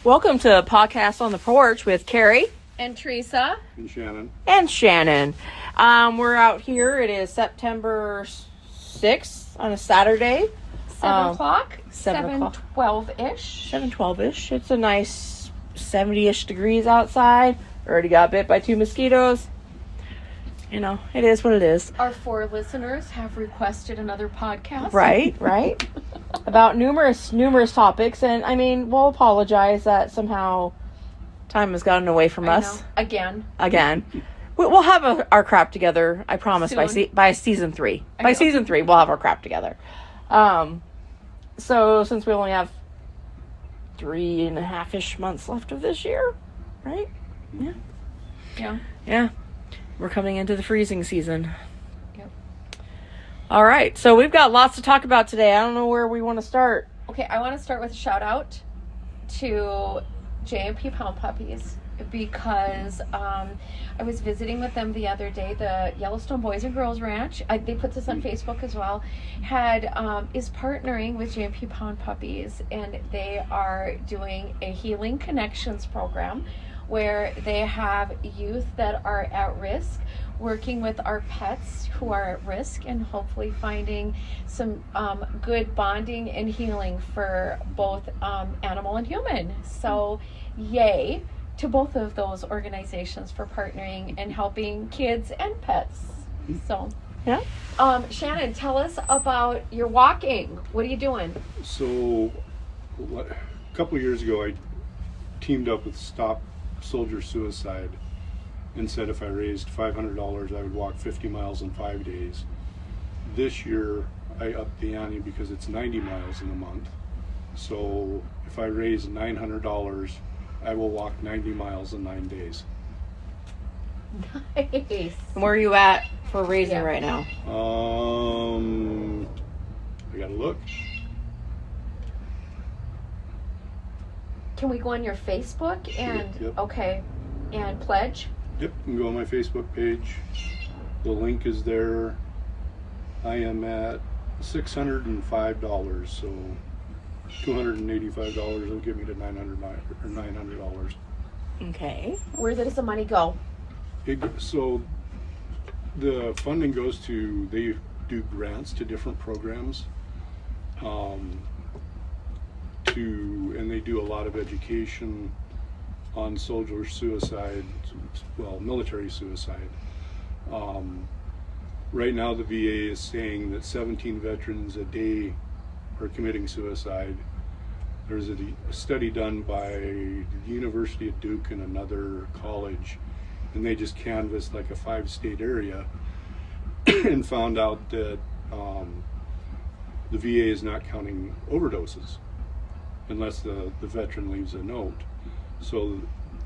Welcome to Podcast on the Porch with Carrie. And Teresa. And Shannon. We're out here. It is September 6th on a Saturday. 7 o'clock. 7:12-ish. 7:12-ish. It's a nice 70-ish degrees outside. Already got bit by 2 mosquitoes. You know, it is what it is. Our 4 listeners have requested another podcast. Right. About numerous topics. And, I mean, we'll apologize that somehow time has gotten away from us. Again. We'll have our crap together, I promise, Soon. by season 3. By season 3, we'll have our crap together. So, since we only have 3.5-ish months left of this year, right? Yeah. We're coming into the freezing season. Yep. All right. So we've got lots to talk about today. I don't know where we want to start. Okay, I want to start with a shout out to J&P Pound Puppies because I was visiting with them the other day. The Yellowstone Boys and Girls Ranch, they put this on Facebook as well, is partnering with J&P Pound Puppies, and they are doing a Healing Connections program where they have youth that are at risk working with our pets who are at risk and hopefully finding some good bonding and healing for both animal and human. So yay to both of those organizations for partnering and helping kids and pets. So yeah. Shannon, tell us about your walking. What are you doing? So a couple of years ago I teamed up with Stop Soldier Suicide and said if I raised $500 I would walk 50 miles in 5 days. This year I upped the ante because it's 90 miles in a month. So if I raise $900 I will walk 90 miles in 9 days. Nice. Where are you at for raising right now? I gotta look. Can we go on your Facebook and Yep. Okay, and pledge? Yep, you can go on my Facebook page. The link is there. I am at $605, so $285 will get me to $900. Okay. Where does the money go? So the funding goes to, they do grants to different programs, and they do a lot of education on soldier suicide, well, military suicide. Right now the VA is saying that 17 veterans a day are committing suicide. There's a study done by the University of Duke and another college, and they just canvassed like a 5-state area and found out that the VA is not counting overdoses unless the veteran leaves a note. So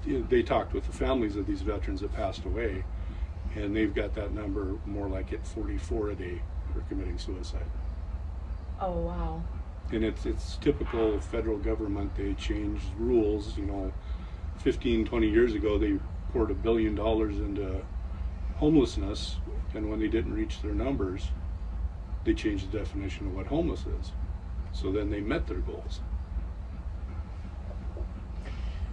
they talked with the families of these veterans that passed away, and they've got that number more like at 44 a day for committing suicide. Oh, wow. And it's typical federal government. They changed rules, 15, 20 years ago they poured $1 billion into homelessness, and when they didn't reach their numbers, they changed the definition of what homeless is. So then they met their goals.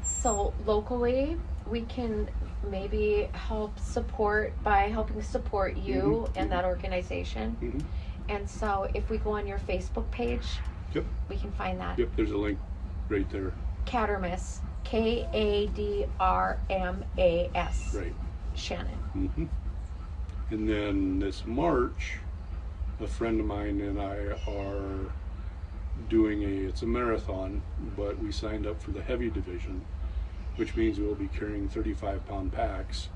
So locally, we can maybe help support by helping support you and that organization. Mm-hmm. And so if we go on your Facebook page, Yep. we can find that. Yep, there's a link right there. Cadermas, Kadrmas. Right. Shannon. Mm-hmm. And then this March, a friend of mine and I are doing it's a marathon, but we signed up for the heavy division, which means we'll be carrying 35-pound packs,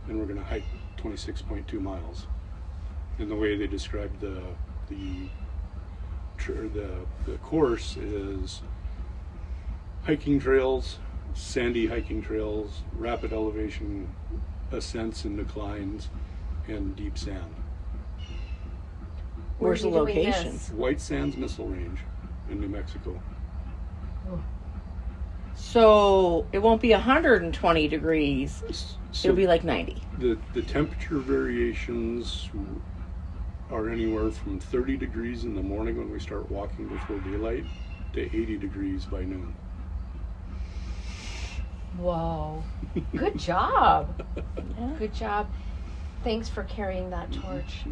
and we're going to hike 26.2 miles. And the way they described the course is hiking trails, sandy hiking trails, rapid elevation ascents and declines, and deep sand. Where's the Where are you doing location? this? White Sands Missile Range in New Mexico. So it won't be 120 degrees. So It'll be like 90. the temperature variations are anywhere from 30 degrees in the morning when we start walking before daylight to 80 degrees by noon. Whoa. Good job. Yeah. Good job. Thanks for carrying that torch.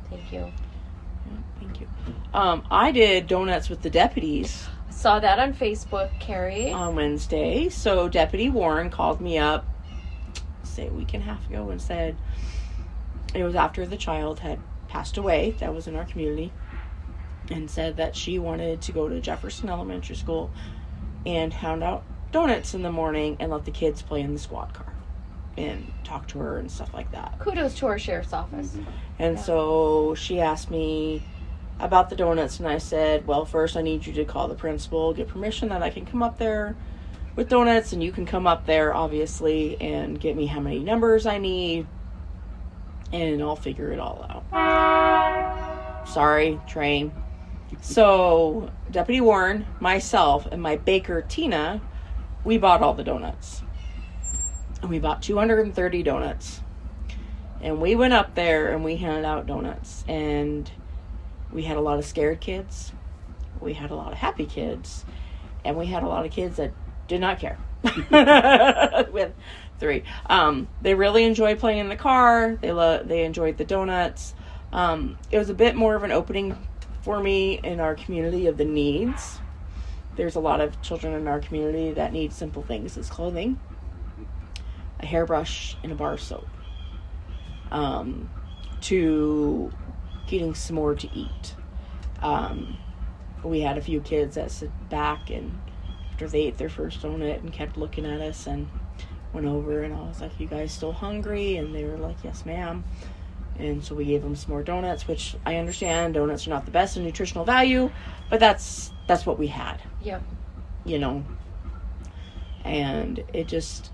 Thank you. Yeah, thank you. I did donuts with the deputies Saw that on Facebook, Carrie. on Wednesday. So Deputy Warren called me up, say a week and a half ago, and said it was after the child had passed away that was in our community, and said that she wanted to go to Jefferson Elementary School and hand out donuts in the morning and let the kids play in the squad car and talk to her and stuff like that. Kudos to our sheriff's office. And so she asked me about the donuts, and I said, well, first I need you to call the principal, get permission that I can come up there with donuts, and you can come up there, obviously, and get me how many numbers I need, and I'll figure it all out. Sorry, train. So Deputy Warren, myself, and my baker, Tina, we bought all the donuts. And we bought 230 donuts. And we went up there and we handed out donuts. And we had a lot of scared kids. We had a lot of happy kids. And we had a lot of kids that did not care. With 3. They really enjoyed playing in the car. They enjoyed the donuts. It was a bit more of an opening for me in our community of the needs. There's a lot of children in our community that need simple things as clothing, a hairbrush, and a bar of soap, to getting some more to eat. We had a few kids that sit back, and after they ate their first donut and kept looking at us, and went over, and I was like, you guys still hungry? And they were like, yes, ma'am. And so we gave them some more donuts, which I understand donuts are not the best in nutritional value, but that's what we had. Yep. You know, and it just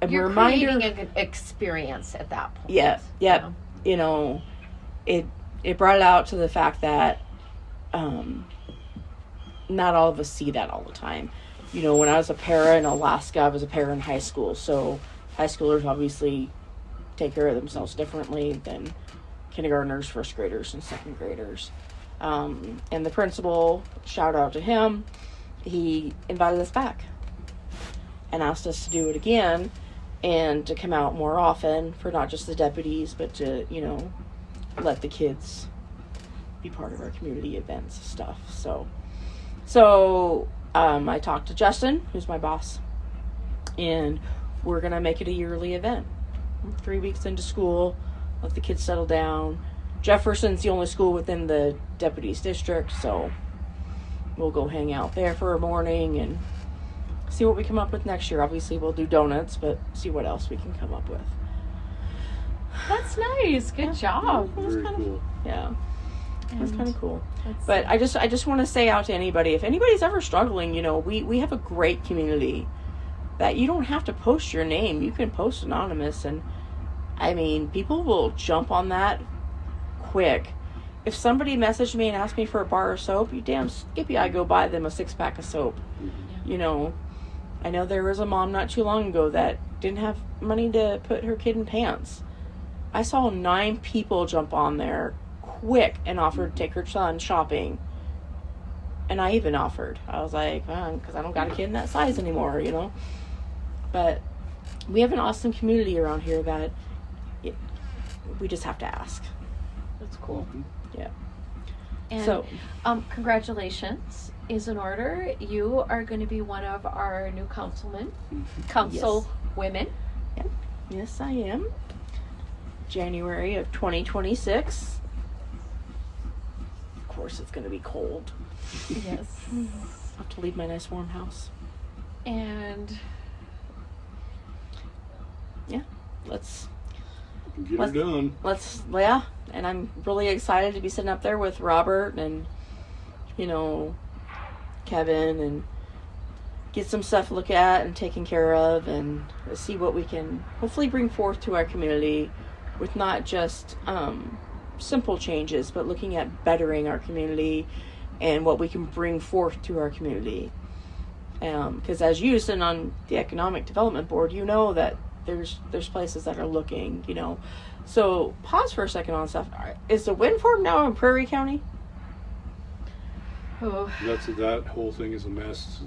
You're reminder. creating a good experience at that point. Yeah, yeah. You know, it brought it out to the fact that not all of us see that all the time. You know, when I was a para in Alaska, I was a para in high school, so high schoolers obviously take care of themselves differently than kindergartners, first graders, and second graders. And the principal, shout out to him, he invited us back and asked us to do it again and to come out more often for not just the deputies, but to, you know, let the kids be part of our community events and stuff. So I talked to Justin, who's my boss, and we're going to make it a yearly event. 3 weeks into school, let the kids settle down. Jefferson's the only school within the deputies district, so we'll go hang out there for a morning and see what we come up with next year. Obviously, we'll do donuts, but see what else we can come up with. That's nice. Good job. Very cool. Yeah, that's kind of cool. But I just want to say out to anybody, if anybody's ever struggling, you know, we have a great community that you don't have to post your name. You can post anonymous, and I mean, people will jump on that quick. If somebody messaged me and asked me for a bar of soap, you damn skippy, I go buy them a 6-pack of soap. You know, I know there was a mom not too long ago that didn't have money to put her kid in pants. I saw 9 people jump on there quick and offered to take her son shopping. And I even offered. I was like, because I don't got a kid in that size anymore, you know. But we have an awesome community around here that we just have to ask. That's cool. Yeah. And So, congratulations is in order. You are going to be one of our new council women. yes, I am. January of 2026. Of course, it's going to be cold. Yes. I'll have to leave my nice warm house. And Yeah, let's Get her done. yeah. And I'm really excited to be sitting up there with Robert and, you know, Kevin, and get some stuff to look at and taken care of, and see what we can hopefully bring forth to our community with not just simple changes, but looking at bettering our community and what we can bring forth to our community. Because as you sit on the Economic Development Board, you know that there's places that are looking, you know. So pause for a second on stuff. Is the wind farm now in Prairie County? oh, That whole thing is a mess.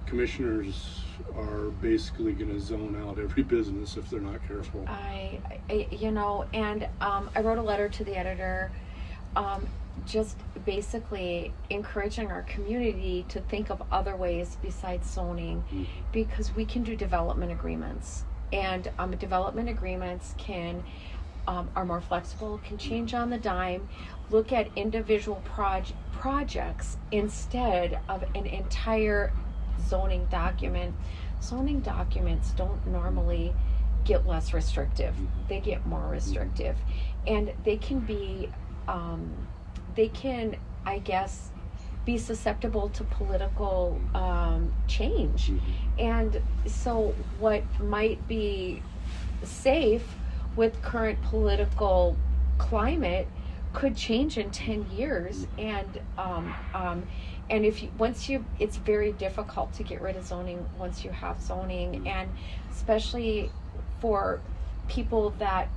commissioners are basically going to zone out every business if they're not careful. I wrote a letter to the editor, just basically encouraging our community to think of other ways besides zoning, because we can do development agreements, and development agreements are more flexible, can change on the dime, look at individual projects instead of an entire zoning document. Zoning documents don't normally get less restrictive. They get more restrictive. And they can I guess, be susceptible to political change. And so what might be safe with current political climate could change in 10 years. And it's very difficult to get rid of zoning once you have zoning, and especially for people that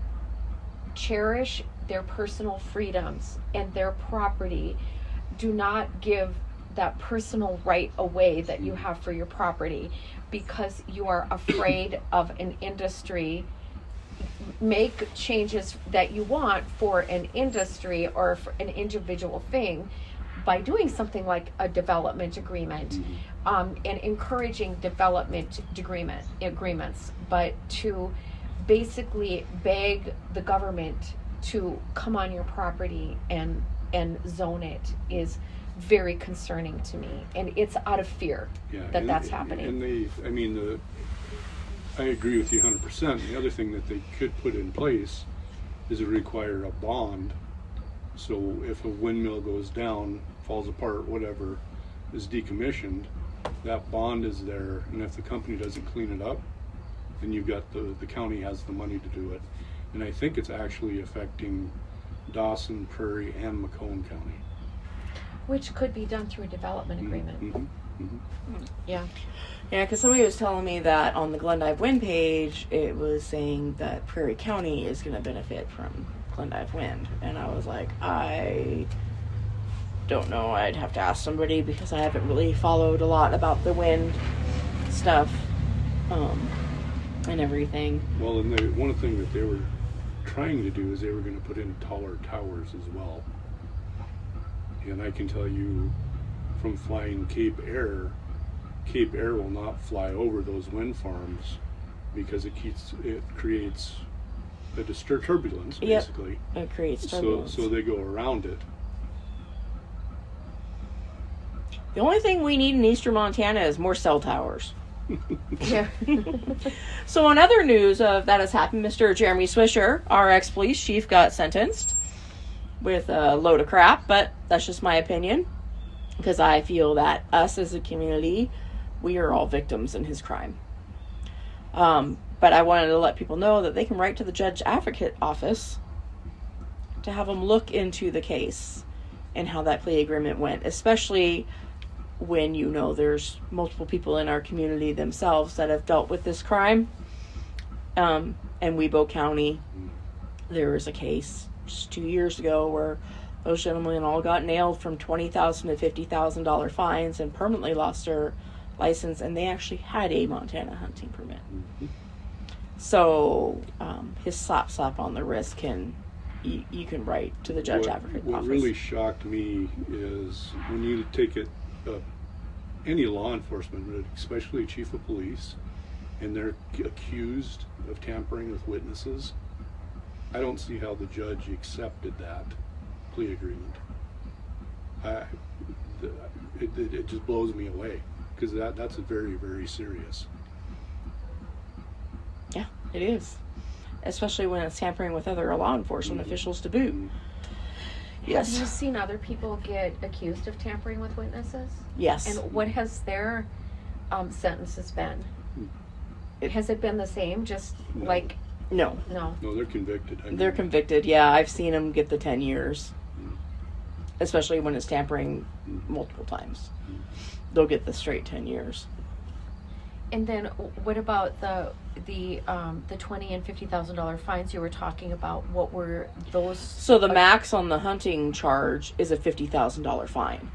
cherish their personal freedoms and their property. Do not give that personal right away that you have for your property because you are afraid of an industry. Make changes that you want for an industry or for an individual thing by doing something like a development agreement, and encouraging development agreements, but to basically beg the government to come on your property and zone it is very concerning to me, and it's out of fear that's happening. And I agree with you 100%. The other thing that they could put in place is to require a bond. So if a windmill goes down, falls apart, whatever, is decommissioned, that bond is there, and if the company doesn't clean it up, then you've got the county has the money to do it. And I think it's actually affecting Dawson, Prairie, and Macomb County. Which could be done through a development agreement. Yeah. Yeah, because somebody was telling me that on the Glendive Wind page, it was saying that Prairie County is going to benefit from Glendive Wind. And I was like, I don't know. I'd have to ask somebody because I haven't really followed a lot about the wind stuff and everything. Well, and one thing that they were trying to do is they were going to put in taller towers as well. And I can tell you from flying Cape Air will not fly over those wind farms because it creates a turbulence, basically. Yep. It creates turbulence. So they go around it. The only thing we need in eastern Montana is more cell towers. Yeah. So on other news of that has happened, Mr. Jeremy Swisher, our ex-police chief, got sentenced with a load of crap, but that's just my opinion because I feel that us as a community, we are all victims in his crime. But I wanted to let people know that they can write to the judge advocate office to have them look into the case and how that plea agreement went, especially when there's multiple people in our community themselves that have dealt with this crime. In Webo County, there was a case just 2 years ago where those gentlemen all got nailed from $20,000 to $50,000 fines and permanently lost their license, and they actually had a Montana hunting permit. So his slap on the wrist you can write to the judge advocate office. What really shocked me is when you take it any law enforcement, especially chief of police, and they're accused of tampering with witnesses, I don't see how the judge accepted that plea agreement. It just blows me away because that's very, very serious. Yeah, it is. Especially when it's tampering with other law enforcement officials to boot. Yes. Have you seen other people get accused of tampering with witnesses? Yes. And what has their sentences been? Has it been the same? Just like... No. No, they're convicted. They're convicted, yeah. I've seen them get the 10 years. Especially when it's tampering multiple times. They'll get the straight 10 years. And then what about the $20,000 and $50,000 fines you were talking about? What were those? So the max on the hunting charge is a $50,000 fine.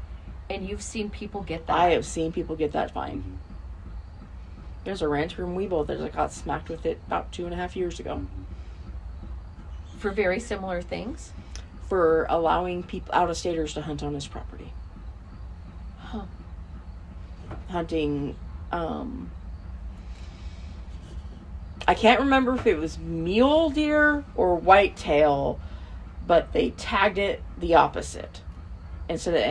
And you've seen people get that? I have seen people get that fine. There's a rancher in Weebo that got smacked with it about 2.5 years ago. For very similar things? For allowing people, out-of-staters, to hunt on his property. Huh. Hunting, I can't remember if it was mule deer or whitetail, but they tagged it the opposite. Instead of,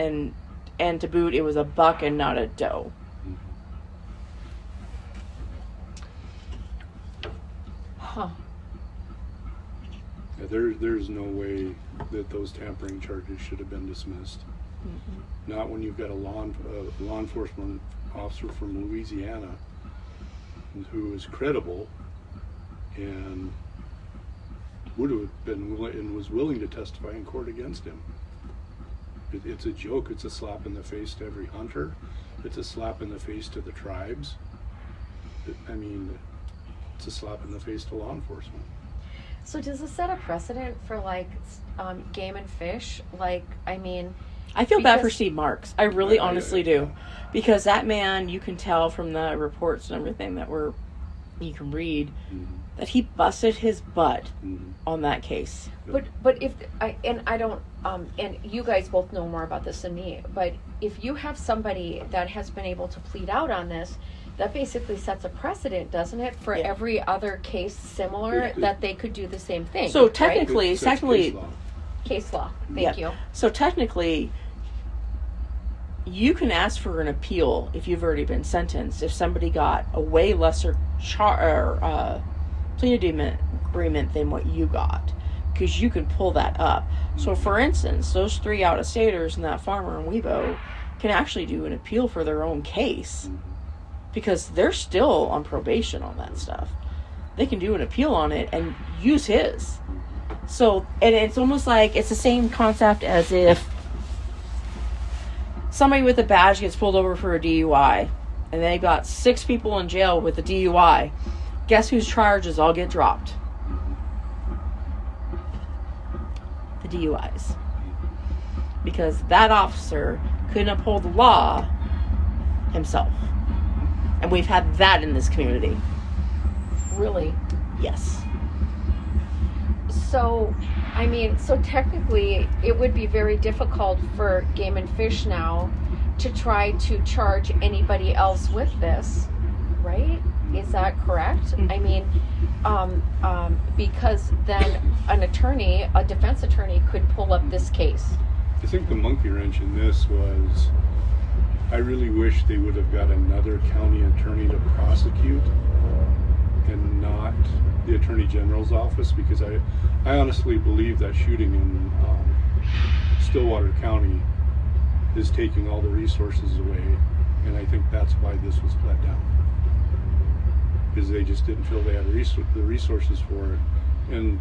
and to boot, it was a buck and not a doe. Huh. Yeah, there's no way that those tampering charges should have been dismissed. Mm-hmm. Not when you've got a law enforcement officer from Louisiana who is credible and would have been and was willing to testify in court against him. It's a joke. It's a slap in the face to every hunter. It's a slap in the face to the tribes. I mean, it's a slap in the face to law enforcement. So does this set a precedent for like game and fish? Like, I mean, I feel bad for Steve Marks. I really honestly do. Because that man, you can tell from the reports and everything that you can read, that he busted his butt on that case. But if I don't and you guys both know more about this than me, but if you have somebody that has been able to plead out on this, that basically sets a precedent, doesn't it, for every other case similar that they could do the same thing. So technically, right? Case law. Thank you. So technically, you can ask for an appeal if you've already been sentenced. If somebody got a way lesser plea agreement than what you got, because you can pull that up. So, for instance, those 3 out-of-staters and that farmer in Weebo can actually do an appeal for their own case, because they're still on probation on that stuff. They can do an appeal on it and use his. So, and it's almost like it's the same concept as if somebody with a badge gets pulled over for a DUI, and they got 6 people in jail with a DUI. Guess whose charges all get dropped? The DUIs. Because that officer couldn't uphold the law himself. And we've had that in this community. Really? Yes. So, I mean, so technically it would be very difficult for Game and Fish now to try to charge anybody else with this, right? Is that correct? Mm-hmm. I mean, because then a defense attorney could pull up this case. I think the monkey wrench in this was, I really wish they would have got another county attorney to prosecute and not the Attorney General's office, because I honestly believe that shooting in Stillwater County is taking all the resources away, and I think that's why this was let down, because they just didn't feel they had the resources for it. And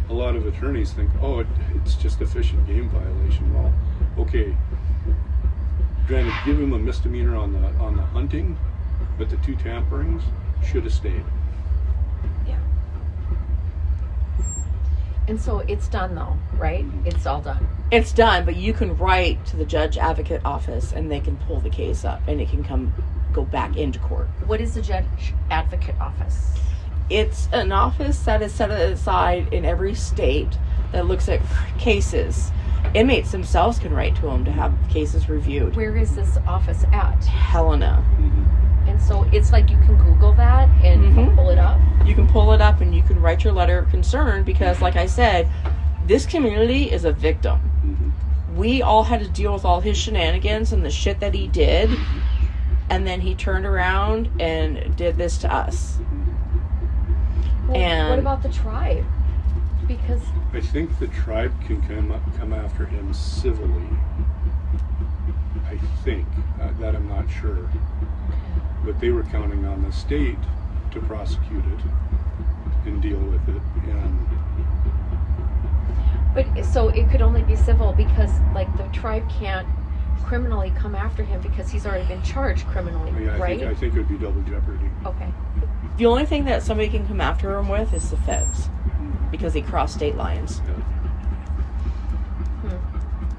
a lot of attorneys think, oh, it's just a fish and game violation. Well, okay, granted, give him a misdemeanor on the hunting, but the 2 tamperings should have stayed. Yeah. And so it's done though, right? It's all done. It's done, but you can write to the judge advocate office and they can pull the case up and it can go back into court. What is the judge advocate office? It's an office that is set aside in every state that looks at cases. Inmates themselves can write to them to have cases reviewed. Where is this office at? Helena. And so it's like you can Google that and pull it up? You can pull it up and you can write your letter of concern, because like I said, this community is a victim. We all had to deal with all his shenanigans and the shit that he did, and then he turned around and did this to us. Well, And what about the tribe? Because I think the tribe can come after him civilly. I think that I'm not sure, but they were counting on the state to prosecute it and deal with it. And but so it could only be civil because like the tribe can't criminally come after him because he's already been charged criminally, yeah, right? I think it would be double jeopardy. Okay. the only thing that somebody can come after him with is the feds, because he crossed state lines.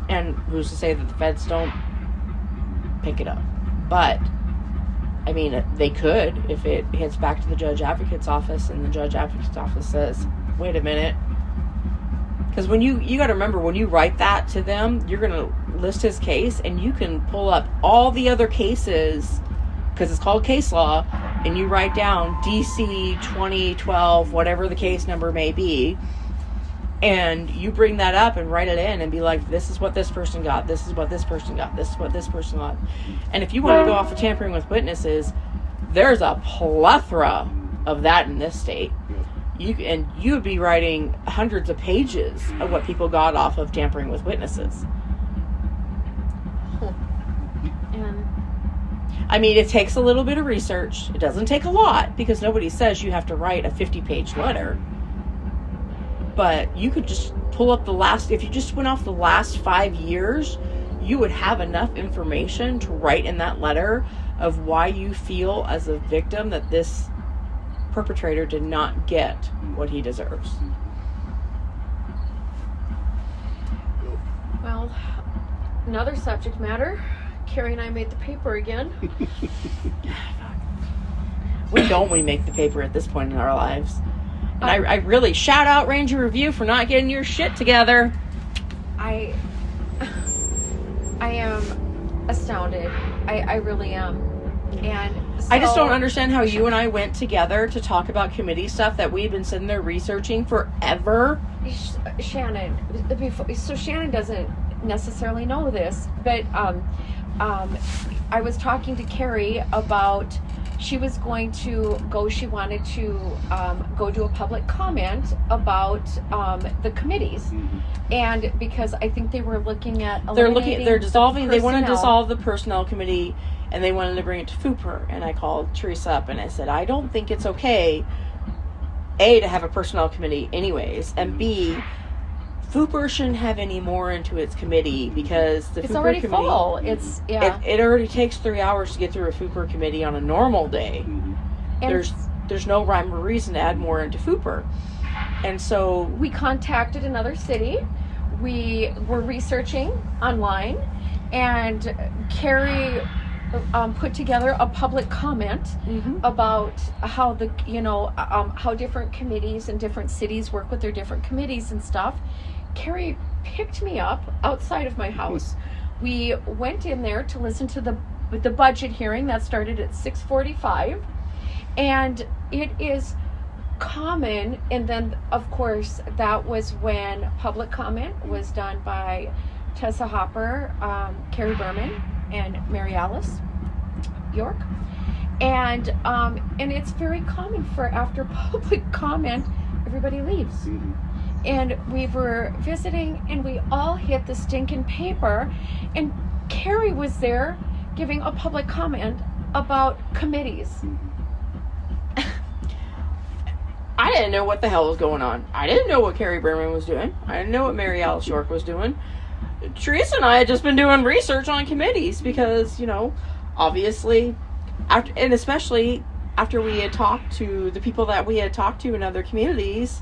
And who's to say that the feds don't pick it up? But I mean, they could if it hits back to the judge advocate's office and the judge advocate's office says, wait a minute. Because when you got to remember, when you write that to them, you're going to list his case and you can pull up all the other cases because it's called case law, and you write down DC 2012, whatever the case number may be, and you bring that up and write it in and be like, this is what this person got, this is what this person got, this is what this person got. And if you want to go off of tampering with witnesses, there's a plethora of that in this state. You would be writing hundreds of pages of what people got off of tampering with witnesses. And I mean, it takes a little bit of research. It doesn't take a lot because nobody says you have to write a 50-page letter. But you could just pull up if you just went off the last 5 years, you would have enough information to write in that letter of why you feel as a victim that this perpetrator did not get what he deserves. well, another subject matter. Carrie and I made the paper again. We make the paper at this point in our lives. And I really shout out Ranger Review for not getting your shit together. I am astounded. I really am. And so, I just don't understand how you and I went together to talk about committee stuff that we've been sitting there researching forever. Shannon, so Shannon doesn't necessarily know this, but I was talking to Carrie about she wanted to go do a public comment about the committees. Mm-hmm. And because I think they were looking at They want to dissolve the personnel committee, and they wanted to bring it to FUPR. And I called Teresa up and I said, I don't think it's okay, A, to have a personnel committee anyways, and B, FUPR shouldn't have any more into its committee because the it's FUPR already committee, full. It's it already takes 3 hours to get through a FUPR committee on a normal day. Mm-hmm. And There's no rhyme or reason to add more into FUPR. And so we contacted another city. We were researching online, and Carrie put together a public comment about how how different committees and different cities work with their different committees and stuff. Carrie picked me up outside of my house. We went in there to listen to the budget hearing that started at 6:45, and it is common. And then, of course, that was when public comment was done by Tessa Hopper, Carrie Berman, and Mary Alice York, and it's very common for after public comment, everybody leaves. Mm-hmm. And we were visiting, and we all hit the stinking paper, and Carrie was there giving a public comment about committees. I didn't know what the hell was going on. I didn't know what Carrie Berman was doing. I didn't know what Mary Alice York was doing. Teresa and I had just been doing research on committees because, obviously, especially after we had talked to the people that we had talked to in other communities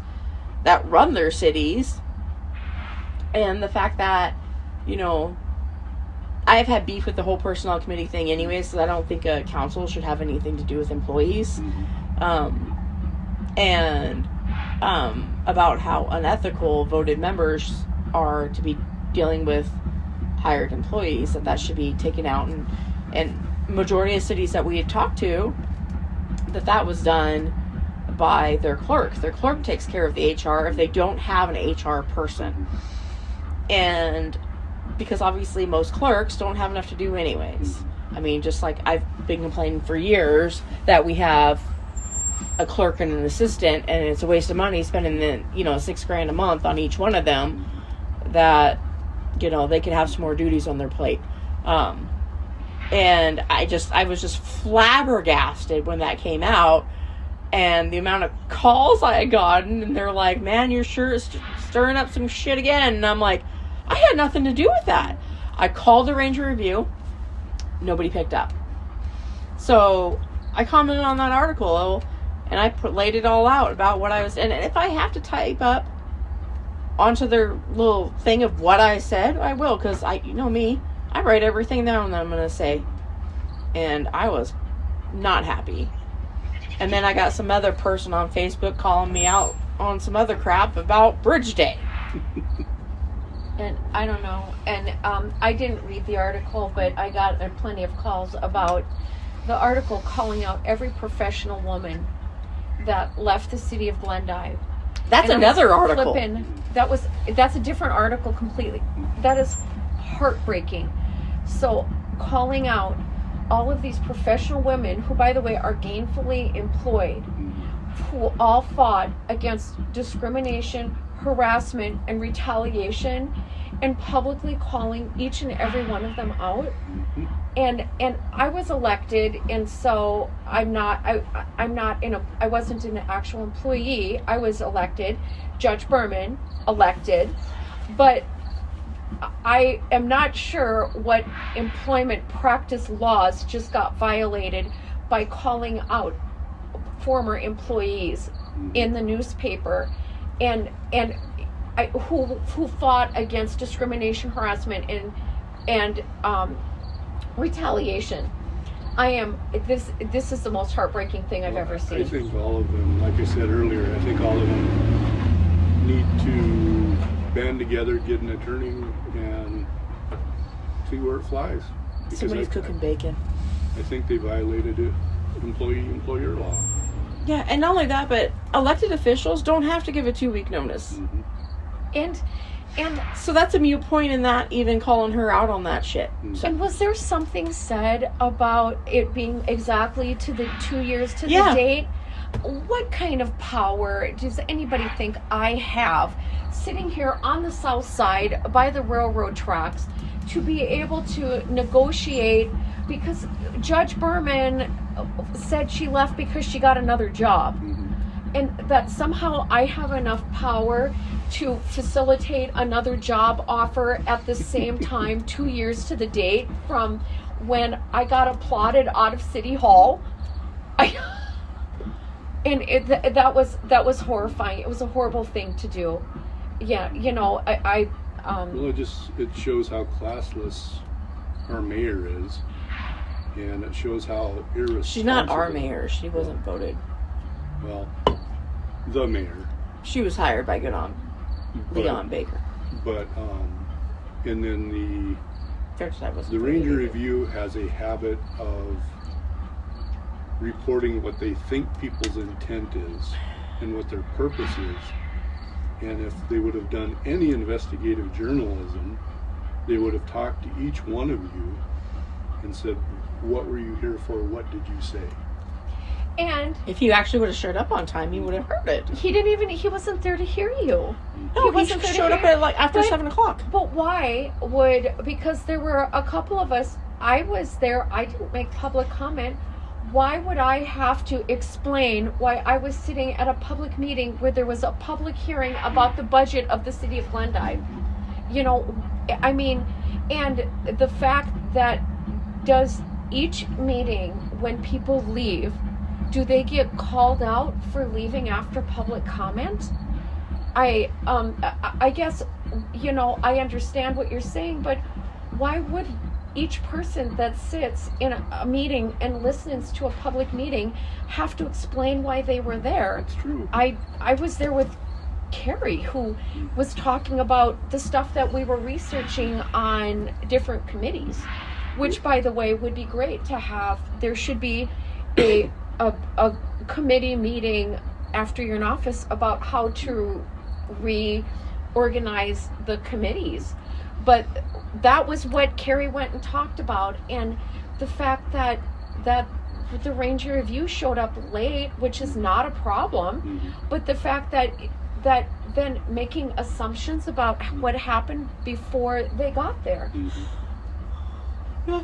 that run their cities, and the fact that, I've had beef with the whole personnel committee thing anyway, so I don't think a council should have anything to do with employees. And about how unethical voted members are to be dealing with hired employees, that should be taken out, and majority of cities that we had talked to, that was done by their clerk. Their clerk takes care of the HR if they don't have an HR person. And because obviously most clerks don't have enough to do anyways. I mean, just like I've been complaining for years that we have a clerk and an assistant, and it's a waste of money spending $6,000 a month on each one of them, that they could have some more duties on their plate. And I was just flabbergasted when that came out, and the amount of calls I had gotten, and they're like, man, you're sure stirring up some shit again. And I'm like, I had nothing to do with that. I called the Ranger Review. Nobody picked up. So I commented on that article, and I laid it all out about what I was, and if I have to type up onto their little thing of what I said, I will, because me, I write everything down that I'm going to say. And I was not happy. And then I got some other person on Facebook calling me out on some other crap about Bridge Day. And I don't know. And I didn't read the article, but I got plenty of calls about the article calling out every professional woman that left the city of Glendive. That's And another I was article. flipping. That's a different article completely. That is heartbreaking. So calling out all of these professional women who, by the way, are gainfully employed, who all fought against discrimination, harassment, and retaliation, and publicly calling each and every one of them out. And I was elected, and so I wasn't an actual employee. I was elected, Judge Berman elected, but I am not sure what employment practice laws just got violated by calling out former employees in the newspaper, and who fought against discrimination, harassment, and retaliation. This is the most heartbreaking thing I've ever seen. I think all of them, like I said earlier, I think all of them need to band together, get an attorney, and see where it flies. Because Somebody's cooking bacon. I think they violated employer law. Yeah, and not only that, but elected officials don't have to give a 2-week notice. And So that's a mute point in that even calling her out on that shit. So, and was there something said about it being exactly to the 2 years to Yeah. the date? What kind of power does anybody think I have sitting here on the south side by the railroad tracks to be able to negotiate? Because Judge Berman said she left because she got another job. And that somehow I have enough power to facilitate another job offer at the same time, 2 years to the date from when I got applauded out of City Hall. That was horrifying. It was a horrible thing to do. Yeah, you know, Well, it shows how classless our mayor is, and it shows how irresponsible. she's not our mayor. She wasn't voted. Well, the mayor. She was hired by Leon Baker. But and then the Ranger Review has a habit of reporting what they think people's intent is and what their purpose is. And if they would have done any investigative journalism, they would have talked to each one of you and said, what were you here for? What did you say? and If you actually would have showed up on time, you would have heard it. he wasn't there to hear you. No, he wasn't there to showed up hear- at after But- 7 o'clock. But why because there were a couple of us, I was there, I didn't make public comment. Why would I have to explain why I was sitting at a public meeting where there was a public hearing about the budget of the city of Glendive? You know, I mean, and the fact that does each meeting when people leave, do they get called out for leaving after public comment? I guess, you know, I understand what you're saying, but why would each person that sits in a meeting and listens to a public meeting have to explain why they were there? That's true. I was there with Carrie, who was talking about the stuff that we were researching on different committees, which, by the way, would be great to have. There should be a committee meeting after you're in office about how to reorganize the committees. But that was what Carrie went and talked about, and the fact that the Ranger Review showed up late, which is not a problem, but the fact that then making assumptions about what happened before they got there. Yeah.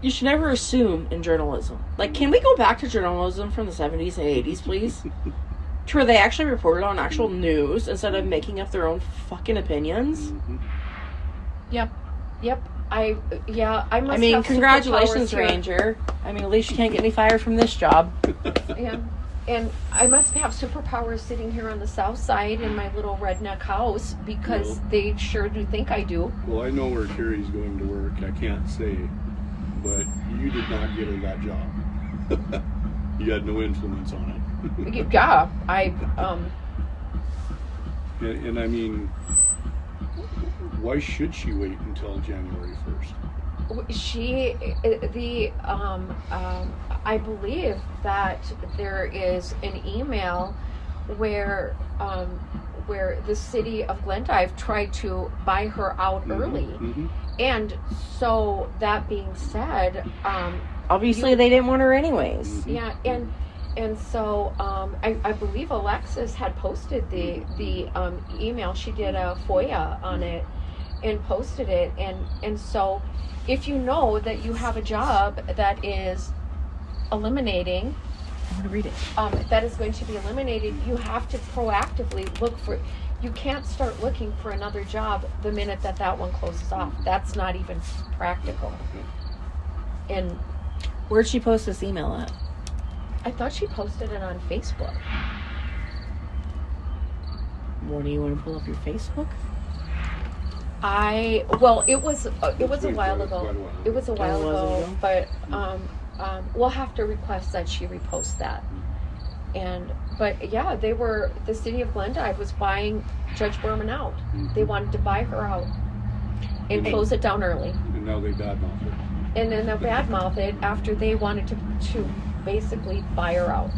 You should never assume in journalism. Like, can we go back to journalism from the 70s and 80s, please? To where they actually reported on actual news instead of making up their own fucking opinions. Yep. I must. I mean, have congratulations, superpowers here. Ranger. I mean, at least you can't get me fired from this job. Yeah. And I must have superpowers sitting here on the south side in my little redneck house because they sure do think I do. Well, I know where Carrie's going to work. I can't say, but you did not get her that job. You had no influence on it. Yeah, And I mean, why should she wait until January 1st? I believe that there is an email where the city of Glendive tried to buy her out early. Mm-hmm. And so that being said, Obviously, they didn't want her anyways. Mm-hmm. yeah, and so I believe Alexis had posted the email. She did a FOIA on it and posted it, and so if you know that you have a job that is eliminating, I'm gonna read it. that is going to be eliminated, you have to proactively look for. You can't start looking for another job the minute that one closes off. That's not even practical. And Where'd she post this email at? I thought she posted it on Facebook. What, do you want to pull up your Facebook? It was a while ago. It was a while ago, but we'll have to request that she repost that. But yeah, the city of Glendive was buying Judge Berman out. They wanted to buy her out and close it down early. And now they badmouth it. And then they badmouth it after they wanted to basically buy her out.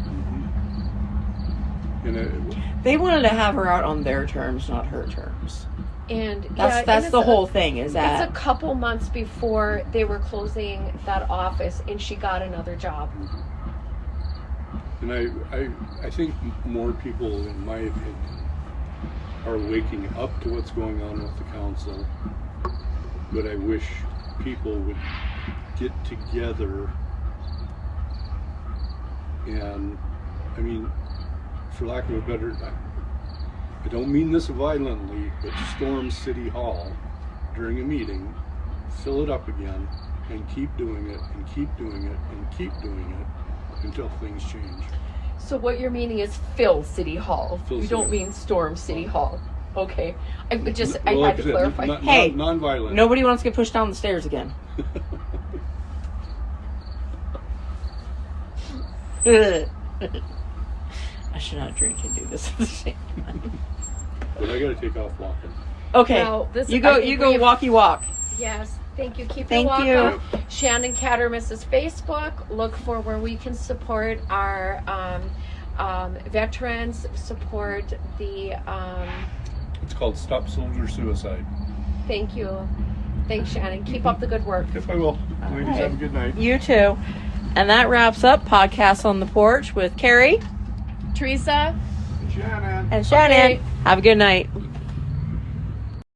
And They wanted to have her out on their terms, not her terms. And That's the whole thing. Is that it's a couple months before they were closing that office, and she got another job. And I think more people, in my opinion, are waking up to what's going on with the council. But I wish people would get together and, I mean, for lack of a better, I don't mean this violently, but storm City Hall during a meeting, fill it up again, and keep doing it, and keep doing it, and keep doing it until things change. So what you're meaning is fill City Hall. Fill You City don't Hall. mean storm City Hall. Okay. I had to Like I said, clarify. Hey, non-violent. nobody wants to get pushed down the stairs again. I should not drink and do this at the same time. But I gotta take off walking. Okay, Well, you go walkie walk. Yes. Thank you. Keep Thank your walk you. up. Shannon Cattermiss's Facebook. Look for where we can support our veterans. Support the. It's called Stop Soldier Suicide. Thank you. Thanks, Shannon. Keep up the good work. Yes, I will. Ladies, right. have a good night. You too. And that wraps up Podcast on the Porch with Carrie Teresa. Shannon. and Shannon. Okay. Have a good night.